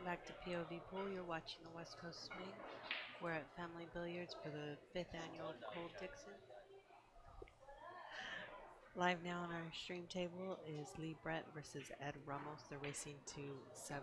back to POVPOOL. You're watching the West Coast Swing. We're at Family Billiards for the 5th annual Cold Dickson. Live now on our stream table is Lee Brett versus Ed Ramos. They're racing to 7.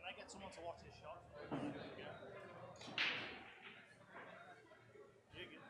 Can I get someone to watch this shot? You good?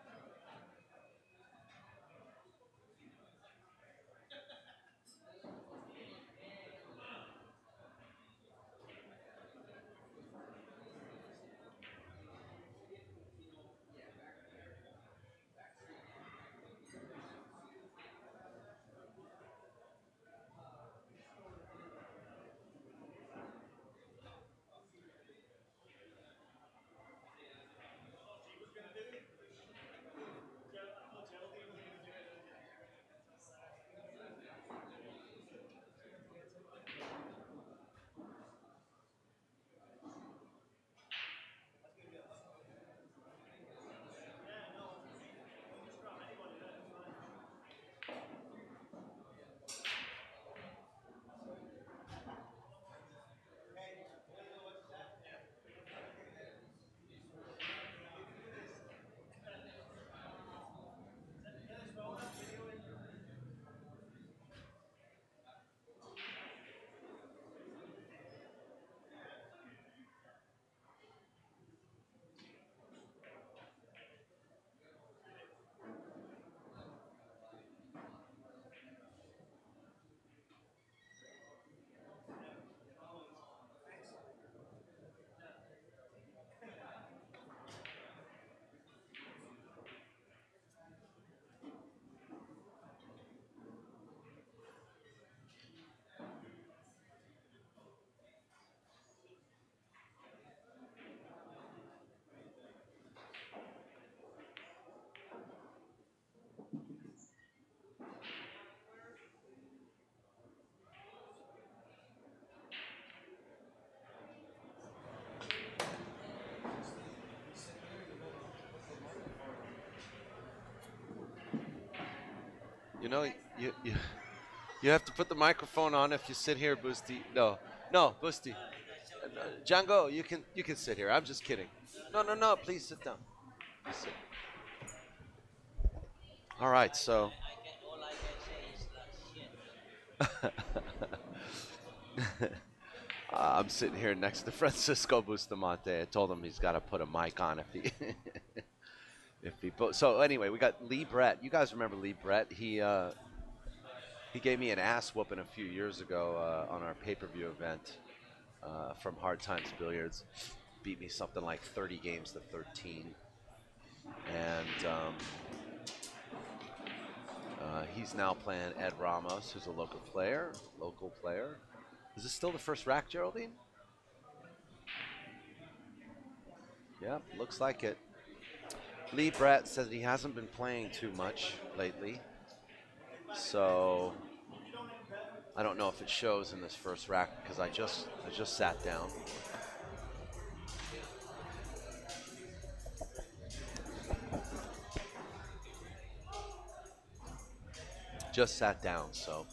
You know, you have to put the microphone on if you sit here, Boosty. No, no, Boosty. Django, you can sit here. I'm just kidding. No, no, no. Please sit down. Please sit. All right, so. I'm sitting here next to Francisco Bustamante. I told him he's got to put a mic on if he if he. So anyway, we got Lee Brett. You guys remember Lee Brett? He gave me an ass whooping a few years ago on our pay-per-view event from Hard Times Billiards. Beat me something like 30 games to 13, and he's now playing Ed Ramos, who's a local player. Is this still the first rack, Geraldine? Yep, looks like it. Lee Brett says he hasn't been playing too much lately, so I don't know if it shows in this first rack because I just sat down. Just sat down, so.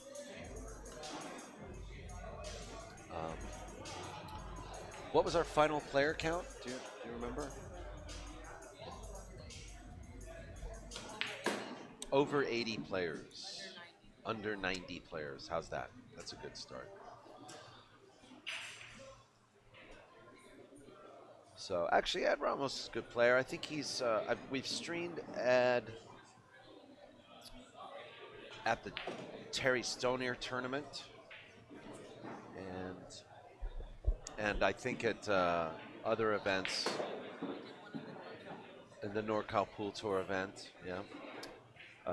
What was our final player count? Do you remember? Over 80 players. Under 90 players. How's that? That's a good start. So actually, Ed Ramos is a good player. I think he's. We've streamed Ed at the Terry Stonier tournament, and I think at other events, in the NorCal Pool Tour event, yeah.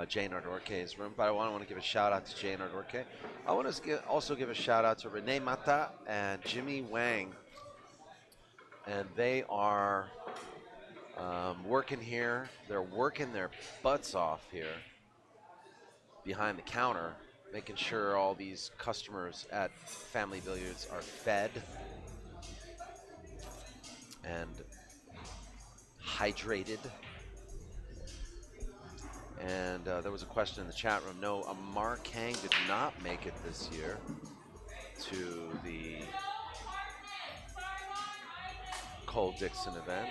Jane Ardorque's room, but I want to give a shout out to Jane Ardorque. I want to also give a shout out to Renee Mata and Jimmy Wang, and they are working here. They're working their butts off here behind the counter, making sure all these customers at Family Billiards are fed and hydrated. And there was a question in the chat room. No, Amar Kang did not make it this year to the Cole Dickson event.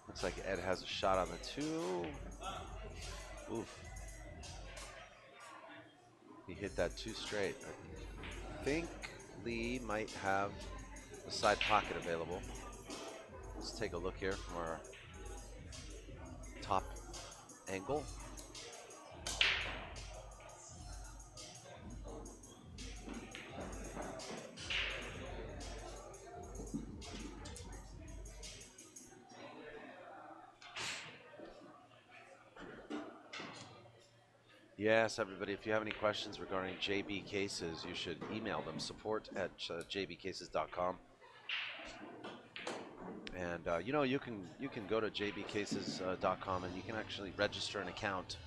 Looks like Ed has a shot on the 2. Oof. He hit that 2 straight. I think Lee might have the side pocket available. Let's take a look here from our top angle. Yes, everybody, if you have any questions regarding JB cases, you should email them, support@jbcases.com. And you know, you can go to jbcases.com and you can actually register an account.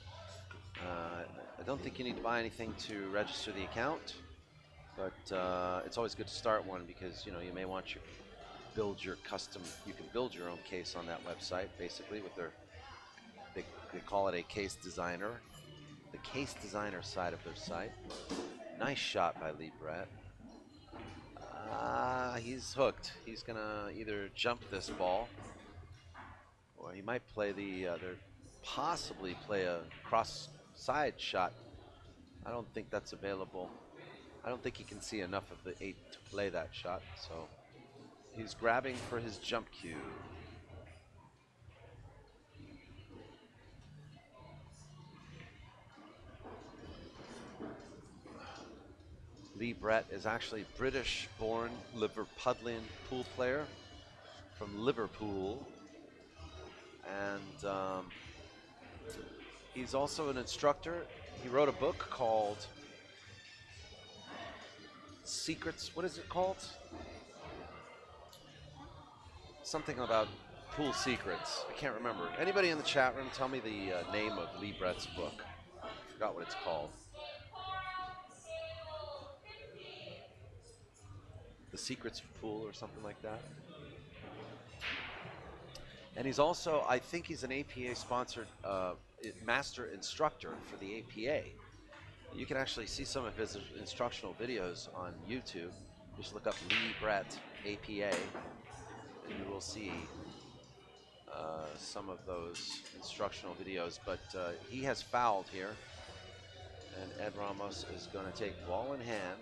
I don't think you need to buy anything to register the account, but it's always good to start one because you may want to build your custom. You can build your own case on that website, basically with their they call it a case designer. The case designer side of their site. Nice shot by Lee Brett. He's hooked. He's gonna either jump this ball, or he might play possibly play a cross side shot. I don't think that's available. I don't think he can see enough of the 8 to play that shot, so he's grabbing for his jump cue. Lee Brett is actually British-born Liverpudlian pool player from Liverpool, and he's also an instructor. He wrote a book called Secrets. What is it called? Something about pool secrets. I can't remember. Anybody in the chat room tell me the name of Lee Brett's book? I forgot what it's called. The Secrets of Pool or something like that. And he's also, I think he's an APA sponsored master instructor for the APA. You can actually see some of his instructional videos on YouTube. Just look up Lee Brett APA, and you will see some of those instructional videos. But he has fouled here, and Ed Ramos is going to take ball in hand.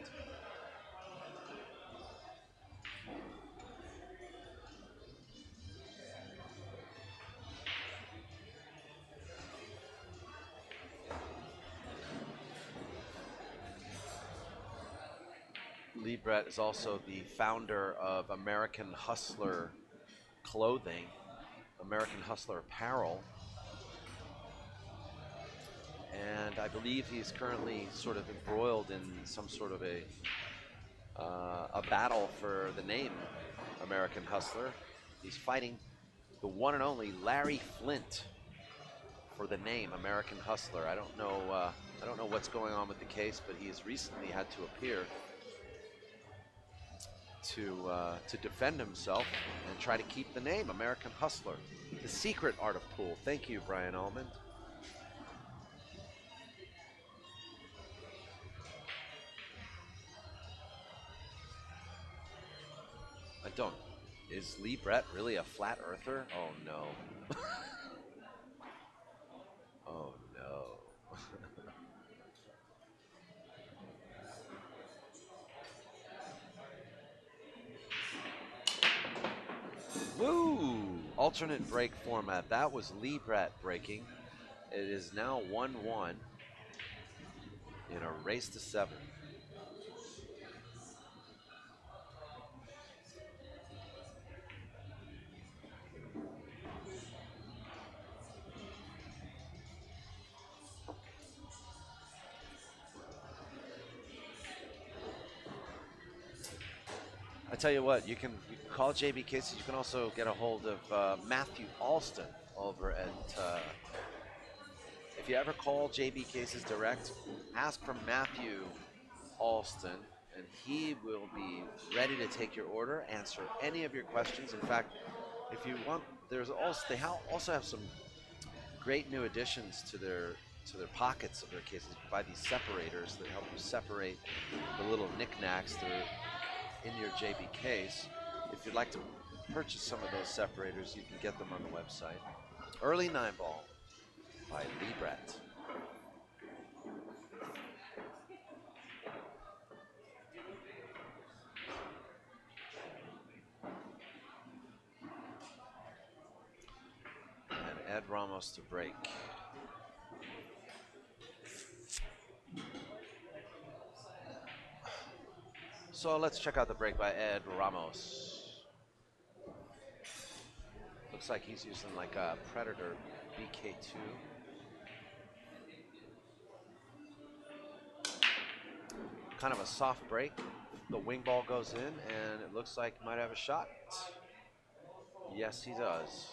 Lee Brett is also the founder of American Hustler Clothing, American Hustler Apparel, and I believe he's currently sort of embroiled in some sort of a battle for the name American Hustler. He's fighting the one and only Larry Flint for the name American Hustler. I don't know what's going on with the case, but he has recently had to appear to defend himself and try to keep the name American Hustler. The secret art of pool. Thank you, Brian Almond. I don't. Is Lee Brett really a flat earther? Oh no. Oh no. Woo! Alternate break format. That was Lee Brett breaking. It is now 1-1 in a race to 7. I tell you what, you can call JB Cases. You can also get a hold of Matthew Alston over at. If you ever call JB Cases direct, ask for Matthew Alston, and he will be ready to take your order, answer any of your questions. In fact, if you want, there's also also have some great new additions to their pockets of their cases. You can buy these separators that help you separate the little knickknacks that are in your JB case. If you'd like to purchase some of those separators, you can get them on the website. Early 9-ball by Lee Brett. And Ed Ramos to break. So let's check out the break by Ed Ramos. Looks like he's using like a Predator BK2. Kind of a soft break. The wing ball goes in, and it looks like he might have a shot. Yes, he does.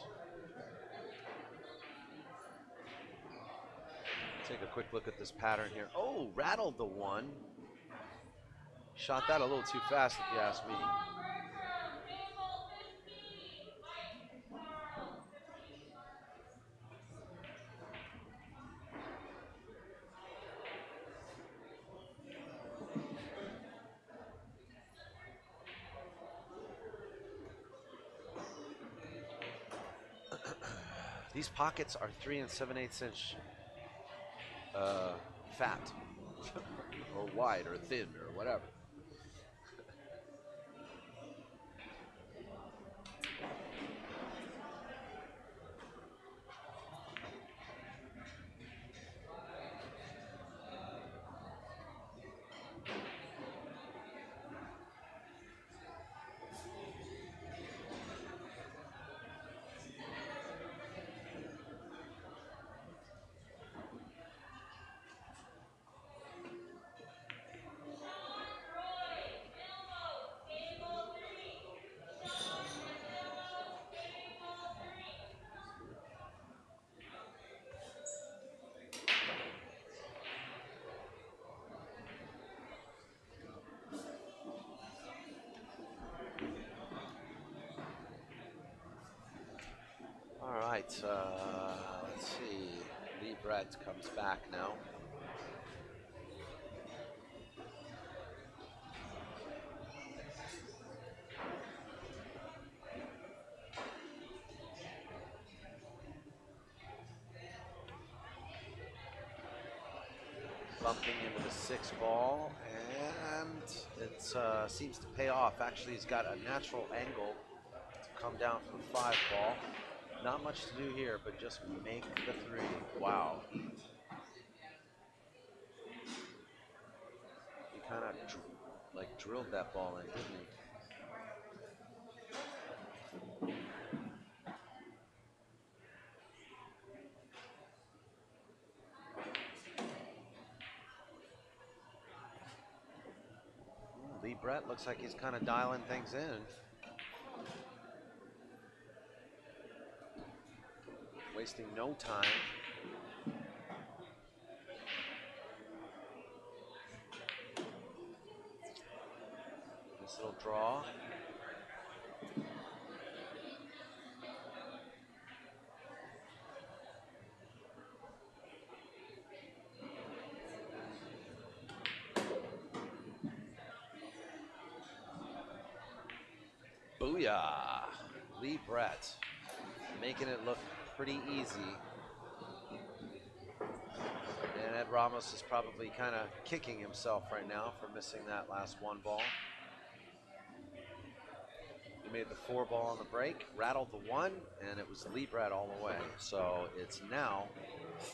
Take a quick look at this pattern here. Oh, rattled the one. Shot that a little too fast, if you ask me. These pockets are 3 7/8 inch fat, or wide, or thin, or whatever. right, let's see. Lee Brett comes back now. Bumping into the 6 ball, and it seems to pay off. Actually, he's got a natural angle to come down from the 5 ball. Not much to do here, but just make the 3. Wow. He kind of like drilled that ball in, didn't he? Lee Brett looks like he's kind of dialing things in. Wasting no time. This little draw. Booyah! Lee Brett making it look pretty easy. And Ed Ramos is probably kind of kicking himself right now for missing that last 1 ball. He made the 4 ball on the break, rattled the 1, and it was Lee Brett all the way. So it's now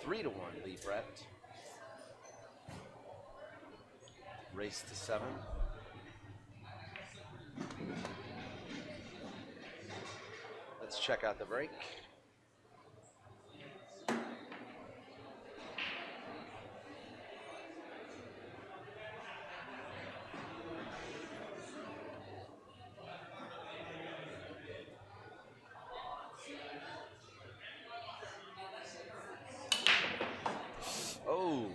3-1 Lee Brett. Race to 7. Let's check out the break. Oh,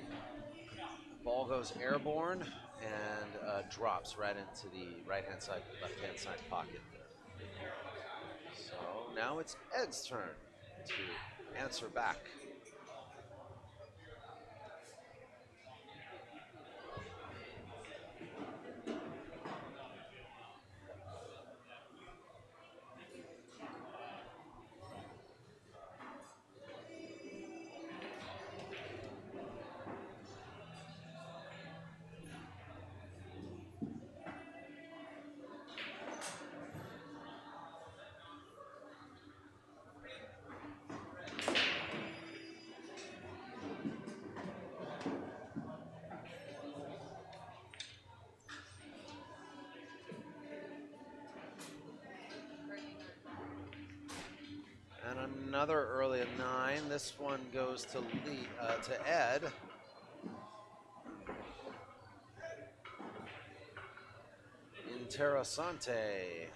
ball goes airborne and drops right into the right-hand side, left-hand side pocket there. So now it's Ed's turn to answer back. And another early 9. This one goes to Ed. Interessante.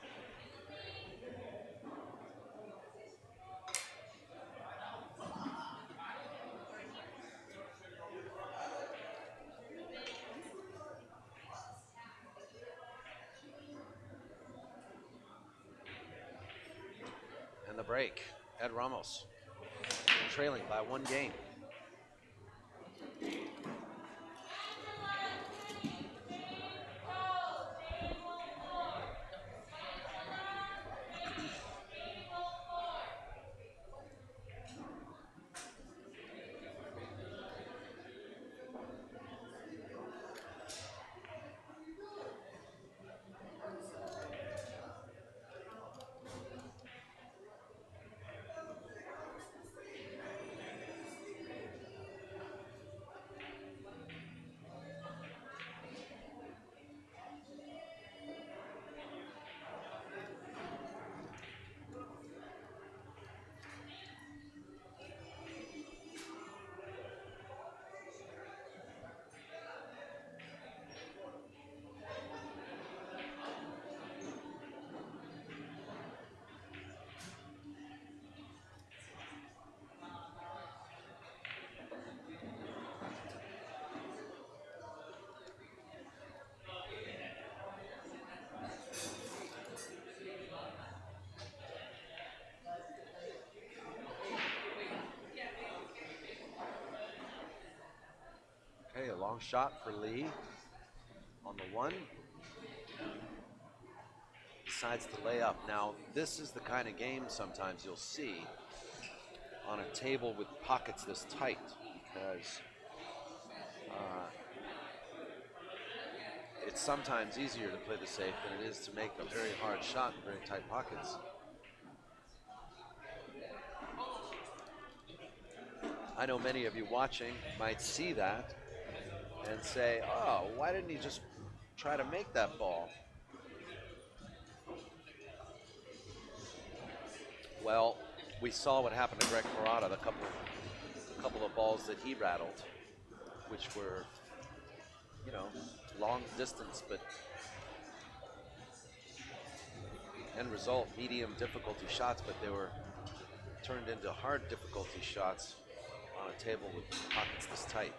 And the break. Ed Ramos trailing by 1 game. Long shot for Lee on the one. Decides to lay up. Now, this is the kind of game sometimes you'll see on a table with pockets this tight, because it's sometimes easier to play the safe than it is to make a very hard shot in very tight pockets. I know many of you watching might see that and say, oh, why didn't he just try to make that ball? Well, we saw what happened to Greg Parada, the couple of balls that he rattled, which were, you know, long distance, but end result, medium difficulty shots, but they were turned into hard difficulty shots on a table with pockets this tight.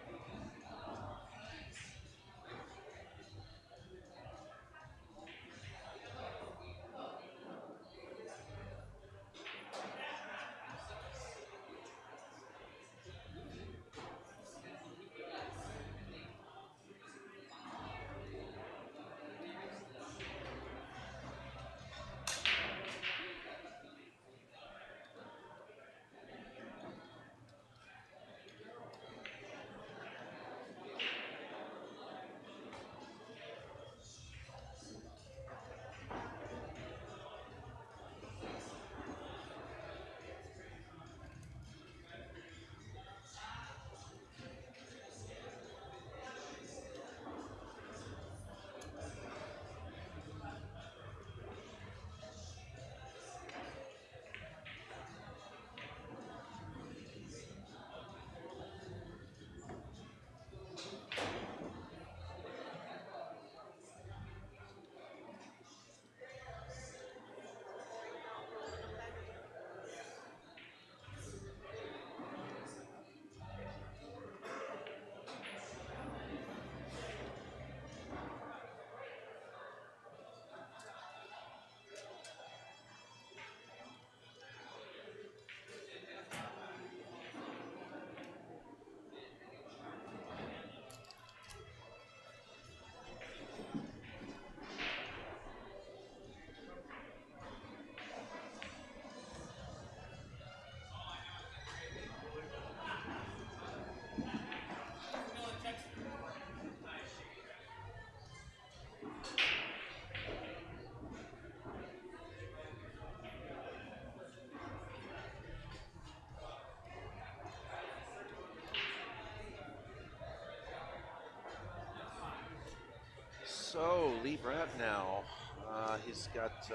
So, Lee Brandt now, he's got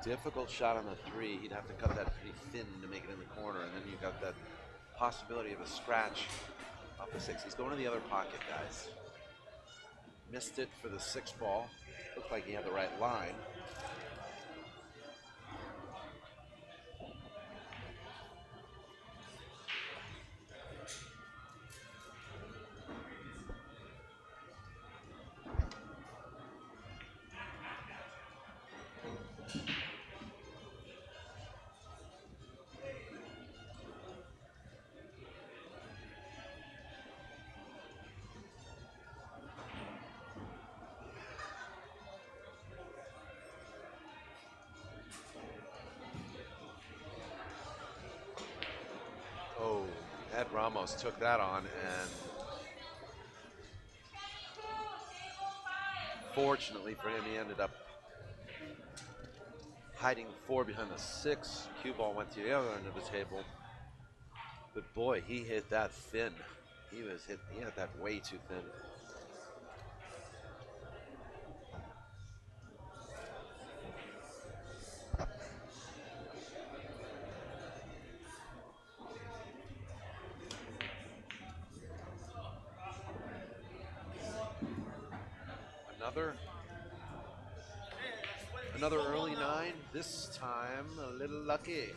difficult shot on the three. He'd have to cut that pretty thin to make it in the corner, and then you got that possibility of a scratch off the six. He's going to the other pocket, guys. Missed it for the six ball. Looked like he had the right line. RAMOS took that on, and fortunately for him, he ended up hiding four behind the six. Cue ball went to the other end of the table, but boy, he hit that thin. He hit that way too thin. Another early nine, this time a little lucky.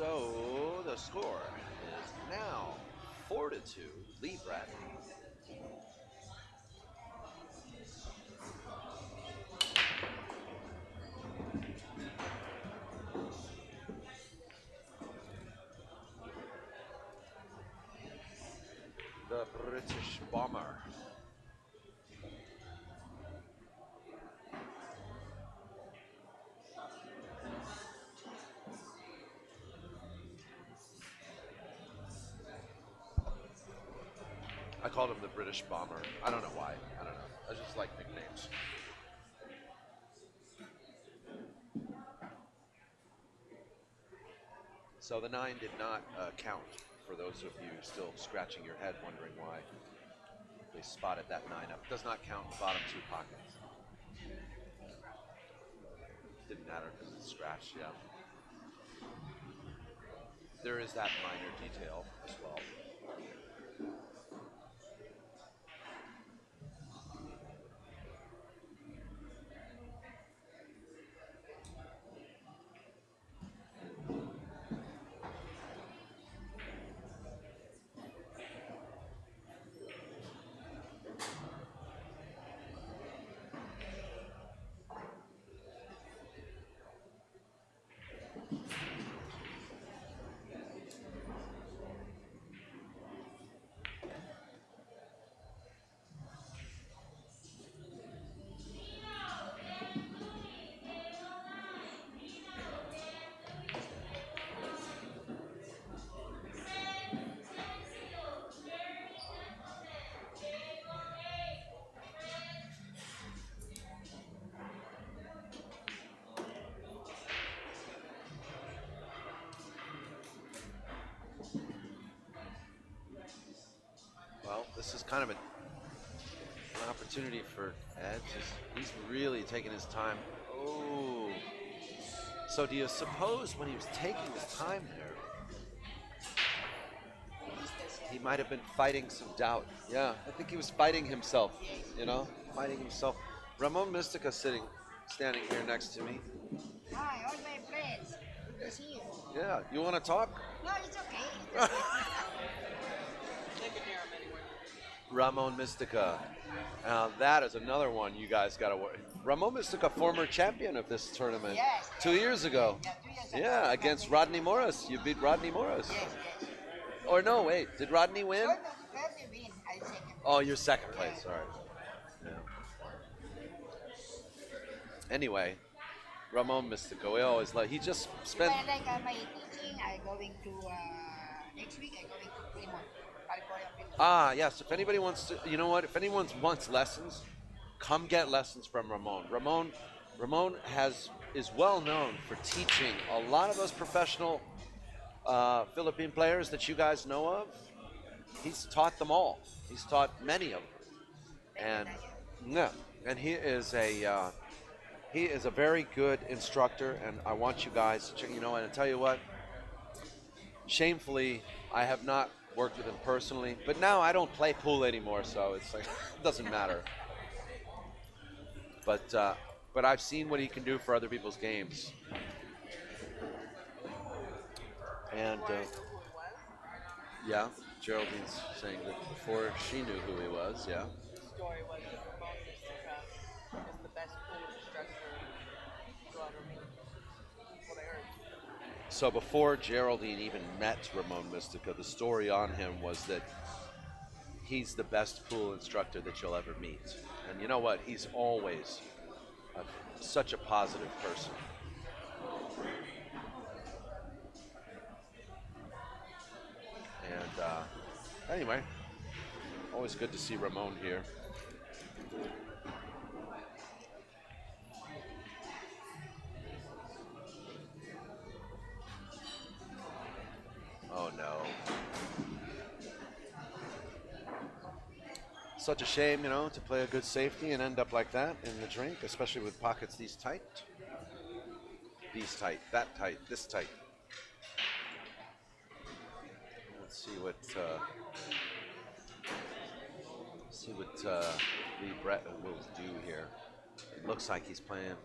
So the score is now 4-2, Lee Bradley. The British bomber. I called him the British bomber. I don't know why. I don't know. I just like nicknames. So the 9 did not count, for those of you still scratching your head wondering why they spotted that 9 up. Does not count the bottom 2 pockets. Didn't matter because it's scratched, yeah. There is that minor detail as well. Well, this is kind of an opportunity for Ed. He's really taking his time. Oh. So do you suppose when he was taking his time there, he might have been fighting some doubt? Yeah, I think he was fighting himself, you know, fighting himself. Ramon Mystica standing here next to me. Hi, all my friends. Good to see you. Yeah, you want to talk? No, it's okay. Ramon Mystica. That is another one you guys got to work. Ramon Mystica, former champion of this tournament. Yes. 2 years ago. Yeah, 2 years ago. Yeah, against Rodney Morris. You beat Rodney Morris. Yes, yes. Or no, wait. Did Rodney win? No, first you win. I second. Oh, you're second place. All right. Yeah. Anyway, Ramon Mystica. We always like. He just spent. If I like my teaching, I'm going to next week. I'm going to Fremont, California. Ah, yes. If anybody wants to, you know what? If anyone wants lessons, come get lessons from Ramon. Ramon is well known for teaching a lot of those professional Philippine players that you guys know of. He's taught them all. He's taught many of them, and yeah, and he is a very good instructor. And I want you guys to check. You know, and I tell you what. Shamefully, I have not worked with him personally, but now I don't play pool anymore, so it's like it doesn't matter. But I've seen what he can do for other people's games. And yeah, Geraldine's saying that before she knew who he was. Yeah. The story was that Ramon Mystica is the best pool instructor you'll ever meet. That's what I heard. So before Geraldine even met Ramon Mystica, the story on him was that he's the best pool instructor that you'll ever meet. And you know what? He's always such a positive person. And anyway, always good to see Ramon here. Oh no. Such a shame, you know, to play a good safety and end up like that in the drink, especially with pockets these tight. These tight, that tight, this tight. Let's see what Lee Brett will do here. It looks like he's playing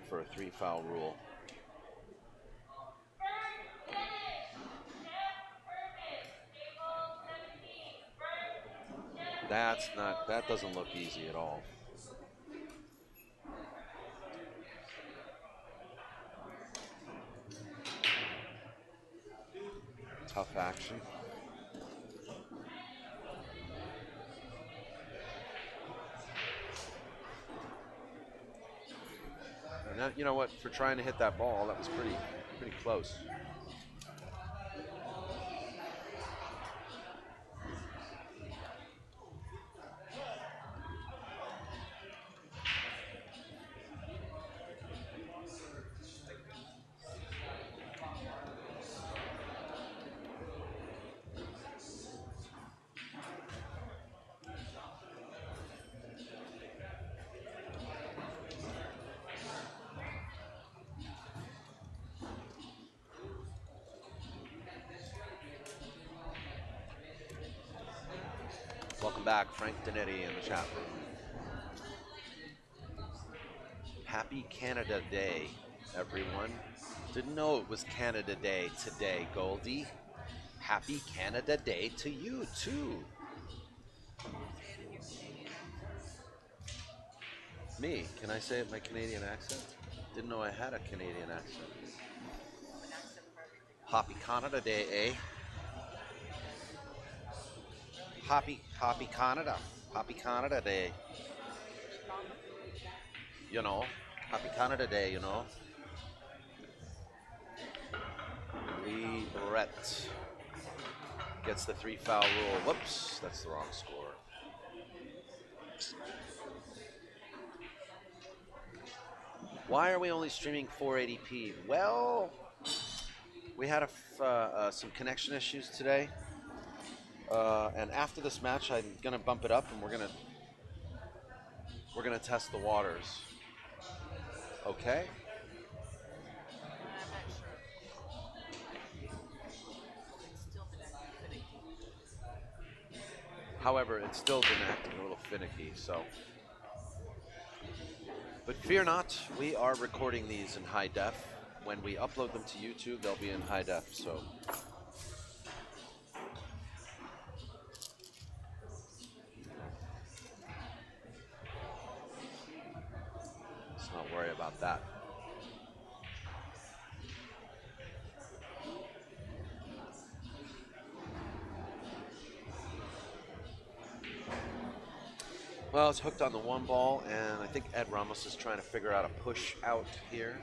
for a 3-foul rule. That doesn't look easy at all. Tough action. And that, you know what, for trying to hit that ball, that was pretty close. Welcome back, Frank Donetti in the chat room. Happy Canada Day, everyone. Didn't know it was Canada Day today, Goldie. Happy Canada Day to you, too. Me, can I say it in my Canadian accent? Didn't know I had a Canadian accent. Happy Canada Day, eh? Happy Canada. Happy Canada Day. You know, Happy Canada Day, you know. Lee Brett gets the 3 foul rule. Whoops, that's the wrong score. Why are we only streaming 480p? Well, we had some connection issues today. And after this match, I'm gonna bump it up, and we're gonna test the waters. Okay. I'm not sure. It's still been acting finicky. However, it's still been acting a little finicky. So, but fear not, we are recording these in high def. When we upload them to YouTube, they'll be in high def. So. Let's not worry about that. Well, it's hooked on the 1 ball, and I think Ed Ramos is trying to figure out a push out here.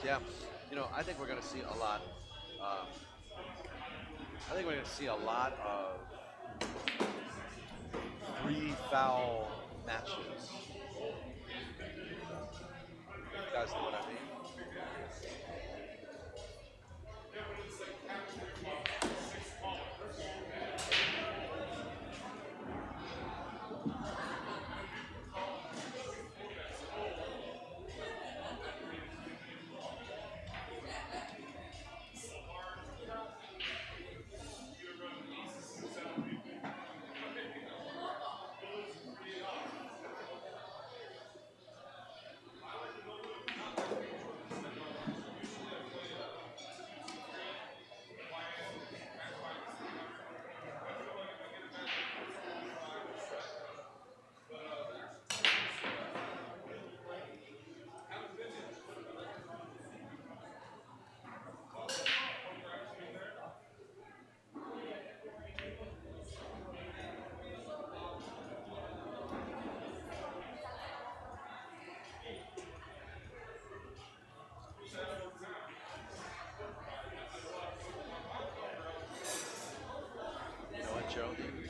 Yeah, you know, I think we're going to see a lot. Um, I think we're going to see a lot of free foul matches. You guys know what I mean? You know what, Geraldine?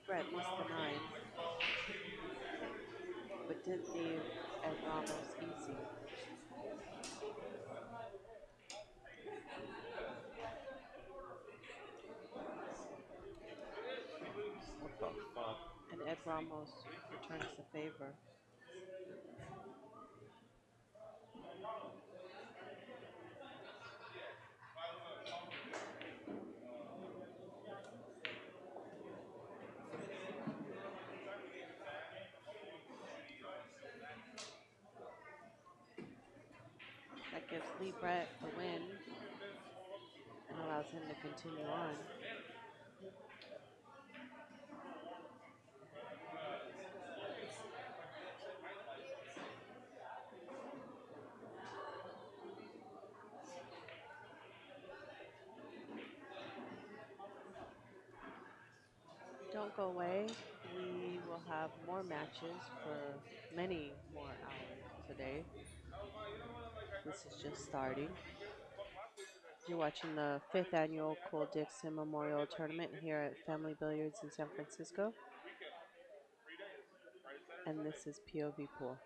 Brett missed the 9, but didn't leave Ed Ramos easy. What the fuck? And Ed Ramos returns the favor. That gives Lee Brett the win and allows him to continue on. Don't go away. We will have more matches for many more hours today. This is just starting. You're watching the 5th annual Dickson Memorial Tournament here at Family Billiards in San Francisco. And this is POVPOOL.